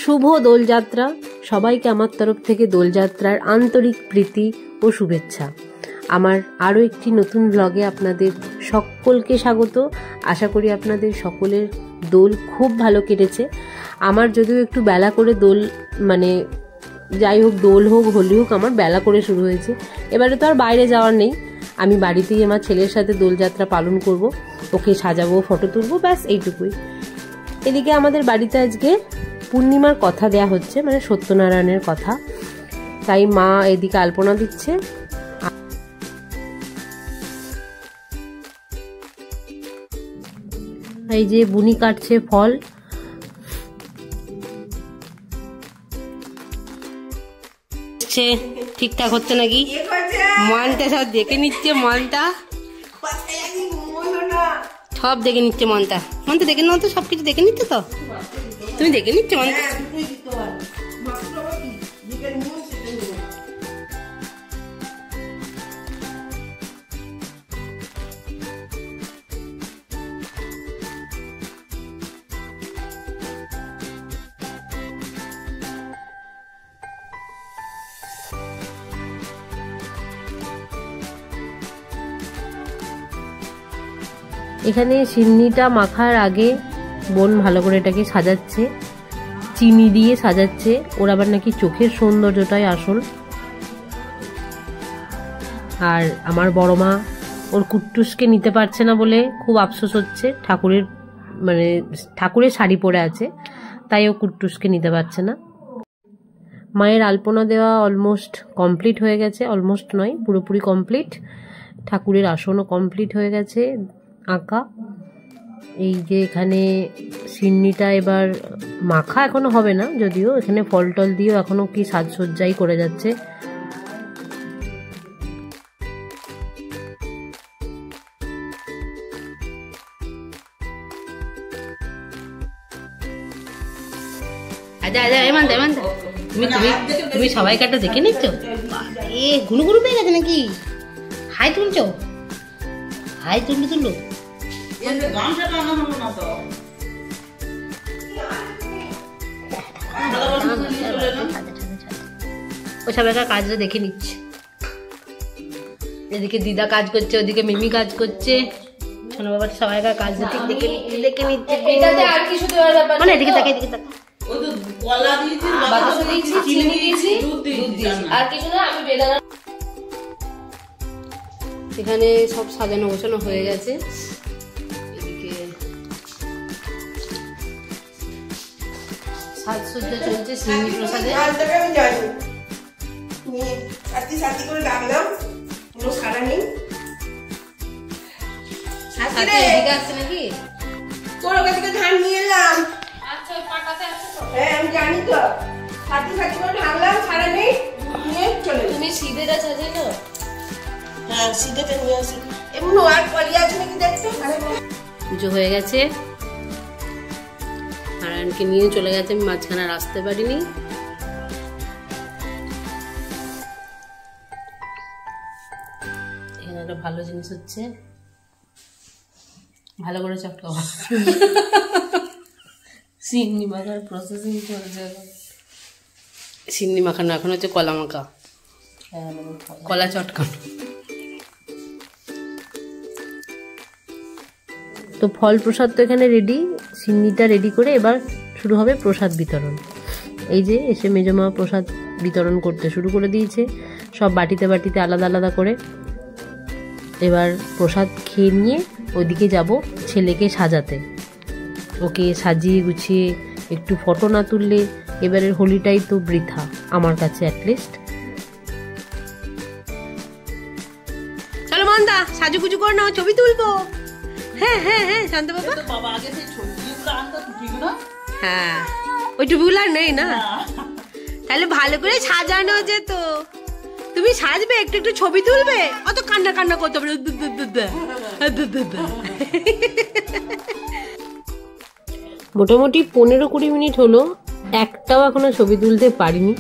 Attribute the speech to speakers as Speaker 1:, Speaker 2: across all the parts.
Speaker 1: শুভ দোলযাত্রা। সবাইকে আমার তরফ থেকে দোলযাত্রার আন্তরিক প্রীতি ও শুভেচ্ছা। আমার আরও একটি নতুন ব্লগে আপনাদের সকলকে স্বাগত। আশা করি আপনাদের সকলের দোল খুব ভালো কেটেছে। আমার যদিও একটু বেলা করে দোল, মানে যাই হোক, দোল হোক হোলি হোক, আমার বেলা করে শুরু হয়েছে। এবারে তো আর বাইরে যাওয়ার নেই, আমি বাড়িতেই আমার ছেলের সাথে দোলযাত্রা পালন করব, ওকে সাজাবো, ফটো তুলবো, ব্যাস এইটুকুই। এদিকে আমাদের বাড়িতে আজকে পূর্ণিমার কথা দেয়া হচ্ছে, মানে সত্যনারায়ণের কথা, তাই মা এদিকে আলপনা দিচ্ছে। এই যে বুনি কাটছে ফল। ঠিকঠাক হচ্ছে নাকি? মনটা সব দেখে নিচ্ছে, মনটা সব দেখে নিচ্ছে, মনটা দেখে নাও তো, সবকিছু দেখে নিচ্ছে তো, তুমি দেখে নিচ্ছ মনটা। এখানে সিন্নিটা মাখার আগে বোন ভালো করে এটাকে সাজাচ্ছে, চিনি দিয়ে সাজাচ্ছে। ওর আবার নাকি চোখের সৌন্দর্যটাই আসল। আর আমার বড় মা ওর কুট্টুসকে নিতে পারছে না বলে খুব আফসোস হচ্ছে। ঠাকুরের শাড়ি পরে আছে, তাই ও কুট্টুসকে নিতে পারছে না। মায়ের আলপনা দেওয়া অলমোস্ট কমপ্লিট হয়ে গেছে, অলমোস্ট নয়, পুরোপুরি কমপ্লিট। ঠাকুরের আসনও কমপ্লিট হয়ে গেছে আঁকা। এই যে এখানে সিন্নিটা এবার মাখা এখনো হবে না, যদিও এখানে ফল টল দিয়েও এখনো কি সাজসজ্জাই করে যাচ্ছে। তুমি সবাই কাটা দেখে নিচ্ছ? ঘুনু ঘুনু পেয়ে গেছে নাকি? হাই তুলছো? হাই তুললো ও সবাইকার কাজটা দেখে নিচ্ছে। এদিকে দিদা কাজ করছে, ওদিকে মিমি কাজ করছে, শোনো বাবা সবাইকার কাজ দেখে নিচ্ছে। মানে এদিকে তাকে, এদিকে তাকে। এখানে সব সাজানো গোছানো হয়ে গেছে। এদিকে সাজসজ্জা চলছে সিন্নি প্রসাদে। এদিকে আসছে নাকি? তোর কাছে ধান নিয়ে এলাম। আচ্ছা, পাটাতে আছে তো? হ্যাঁ, আমি জানি তো। সাথে সাথে করে ঢাকলাম, ছাড়া নেই, নিয়ে চলে। তুমি সিধেটা সাজাইলো? হ্যাঁ, সিধেটা নিয়ে আসি। এমন আর কলিয়া আছে নাকি দেখতে? পুজো হয়ে গেছে, নারায়ণকে নিয়ে চলে গেছে। আমি মাঝখানে আর আসতে পারিনি। এখানে একটা ভালো জিনিস হচ্ছে, ভালো করে চটকা সিন্নি মাখার প্রসেসিং চলছে। সিন্নি মাখানো এখন হচ্ছে কলা মাখা, কলা চটকানো। তো ফল প্রসাদ তো এখানে রেডি, সিন্নিটা রেডি করে এবার শুরু হবে প্রসাদ বিতরণ। এই যে এসে মেজমা প্রসাদ বিতরণ করতে শুরু করে দিয়েছে, সব বাটিতে বাটিতে আলাদা আলাদা করে। এবার প্রসাদ খেয়ে নিয়ে ওইদিকে যাব ছেলেকে সাজাতে। ওকে সাজিয়ে গুছিয়ে একটু ফটো না তুললে এবারের হোলিটাই তো বৃথা আমার কাছে, অ্যাটলিস্ট। চলো মন্দা, সাজুগুজু কর না, ছবি তুলবো। হ্যাঁ হ্যাঁ হ্যাঁ, শান্ত বাবা। হ্যাঁ, ওই টুপিগুলো আর নেই না, তাহলে ভালো করে সাজানো যেত। তুমি সাজবে, একটু একটু ছবি তুলবে, অত কান্না কান্না করতে হবে। মোটামুটি 15-20 মিনিট হলো, একটাও এখনো ছবি তুলতে পারিনি।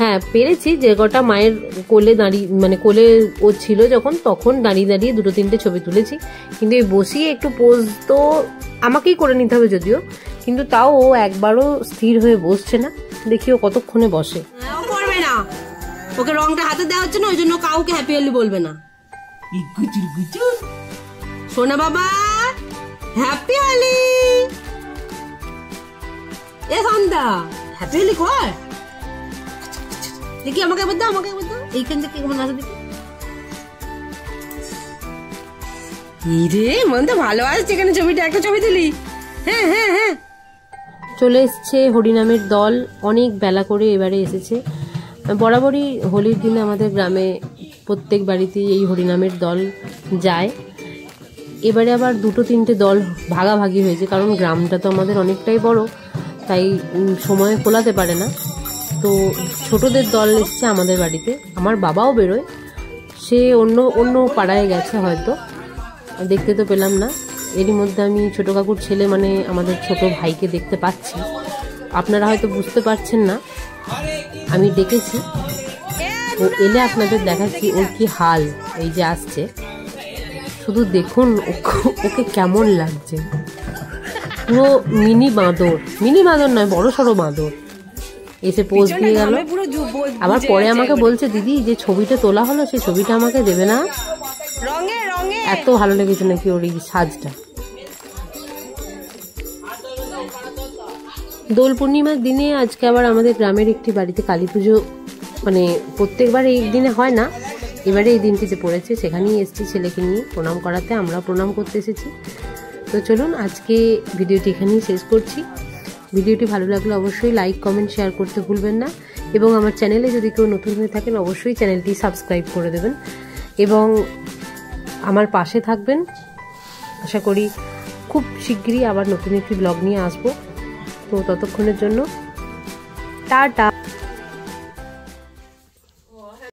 Speaker 1: হ্যাঁ পেরেছি, যে কটা মায়ের কোলে দাঁড়িয়ে মানে কোলে ও ছিল যখন, তখন দাঁড়িয়ে দাঁড়িয়ে 2-3টে ছবি তুলেছি। কিন্তু এই বসিয়ে একটু পোজ তো আমাকেই করে নিতে হবে যদিও, কিন্তু তাও ও একবারও স্থির হয়ে বসছে না। দেখি ও কতক্ষণে বসে।
Speaker 2: ও করবে না, ওকে রংটা হাতে দেওয়া হচ্ছে না, ওই জন্য কাউকে হ্যাপি হোলি বলবে না। সোনা বাবা হ্যাপি হোলি, এ সন্ধ্যা হ্যাপি হোলি কর দেখি। আমাকে একবার দাও, আমাকে একবার দাও, এইখান থেকে কেমন আসে দেখি। রে মন তো ভালো আসছে এখানে, ছবিটা একটা ছবি দিলি। হ্যাঁ হ্যাঁ হ্যাঁ,
Speaker 1: চলে এসছে হরিনামের দল, অনেক বেলা করে এবারে এসেছে। বরাবরই হোলির দিনে আমাদের গ্রামে প্রত্যেক বাড়িতেই এই হরিনামের দল যায়। এবারে আবার 2-3টে দল ভাগাভাগি হয়েছে, কারণ গ্রামটা তো আমাদের অনেকটাই বড়, তাই সময় কোলাতে পারে না। তো ছোটদের দল এসছে আমাদের বাড়িতে। আমার বাবাও বেরোয়, সে অন্য পাড়ায় গেছে হয়তো, দেখতে তো পেলাম না। এরই মধ্যে আমি ছোট কাকুর ছেলে মানে আমাদের ছোট ভাইকে দেখতে পাচ্ছি। আপনারা হয়তো বুঝতে পারছেন না, আমি ডেকেছি, ও এলে আপনাদের দেখাচ্ছি ওর কি হাল। এই যে আসছে, শুধু দেখুন ওকে কেমন লাগছে। পুরো মিনি বাঁদর নয়, বড় সড়ো বাঁদর এসে পোজ দিয়ে গেল। আবার পরে আমাকে বলছে, দিদি যে ছবিটা তোলা হলো সেই ছবিটা আমাকে দেবে না? এত ভালো লেগেছে নাকি ওর এই সাজটা। দোল পূর্ণিমার দিনে আজকে আবার আমাদের গ্রামের একটি বাড়িতে কালী পুজো, মানে প্রত্যেকবার এই দিনে হয় না, এবারে এই দিনটিতে পড়েছে। সেখানেই এসেছি ছেলেকে নিয়ে প্রণাম করাতে, আমরা প্রণাম করতে এসেছি। তো চলুন আজকে ভিডিওটি এখানেই শেষ করছি। ভিডিওটি ভালো লাগলে অবশ্যই লাইক, কমেন্ট, শেয়ার করতে ভুলবেন না। এবং আমার চ্যানেলে যদি কেউ নতুন হয়ে থাকেন অবশ্যই চ্যানেলটি সাবস্ক্রাইব করে দেবেন এবং আমার পাশে থাকবেন। আশা করি খুব শিগগিরই আবার নতুন একটি ব্লগ নিয়ে আসবো। তো ততক্ষণের জন্য টাটা।